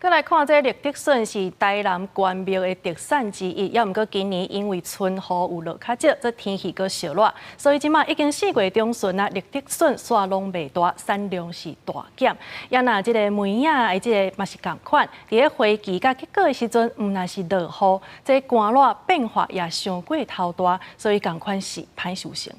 再来看这绿竹笋是台南关庙的特产之一，也毋过今年因为春雨有落较少，这天气阁小热，所以即马已经4月中旬啊，绿竹笋线拢袂大，产量是大减。也若即个梅啊，即个嘛是共款，伫咧花期甲结果的时阵，若是落雨，这寒热变化也上过头大，所以共款是歹收成。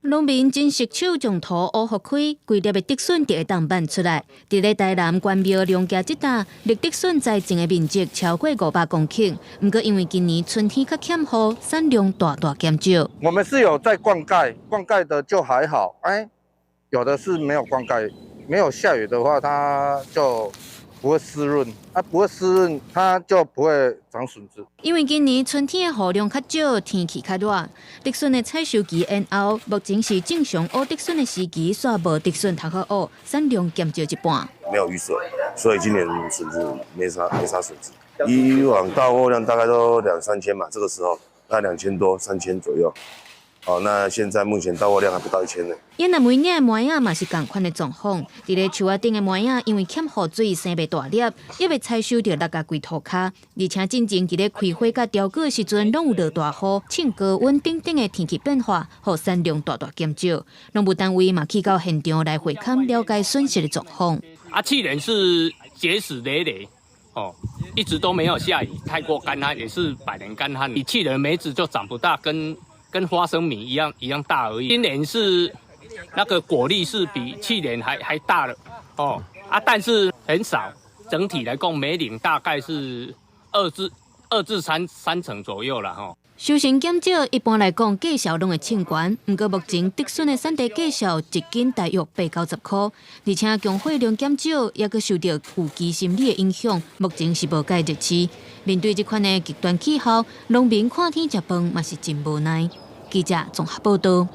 农民真熟手将土挖复开，规粒的竹笋就会当办出来。伫咧台南关庙梁家这带，绿竹笋栽种的面积超过500公顷，不过因为今年春天较欠雨，产量大减少。我们是有在灌溉，灌溉的就还好，有的是没有灌溉，没有下雨的话，它就不会湿润，不会湿润，它就不会长笋子。因为今年春天的雨量较少，天气较热，竹笋的采收期延后，目前是正常挖竹笋的时期，煞无竹笋通好挖，产量减少一半。没有雨水，所以今年笋子没啥笋子。以往到货量大概都2、3千嘛，这个时候大概2000多、3000左右。那现在目前到货量还不到1000呢。因那每年的梅啊嘛是同款的状况，伫咧树仔顶的梅啊，因为欠雨水生袂大粒，也未采收到落甲规土骹，而且真正伫咧开花甲凋果的时阵，拢有落大雨、庆高温等等的天气变化，互产量大减少。农务单位嘛去到现场来会勘了解损失的状况。去年是结实累累，一直都没有下雨，太过干旱，也是百年干旱。去年梅子就长不大，跟花生米一样大而已。今年是那个果粒是比去年还大了但是很少。整体来讲，梅岭大概是2至3成左右了收成减少，一般来讲价销拢会称悬。不过目前竹笋的产地价销1斤大约8-90块，而且供货量减少，也阁受到有机心理的影响，目前是无解日期。面对这款的极端气候，农民看天食饭嘛是真无奈。记者综合报道。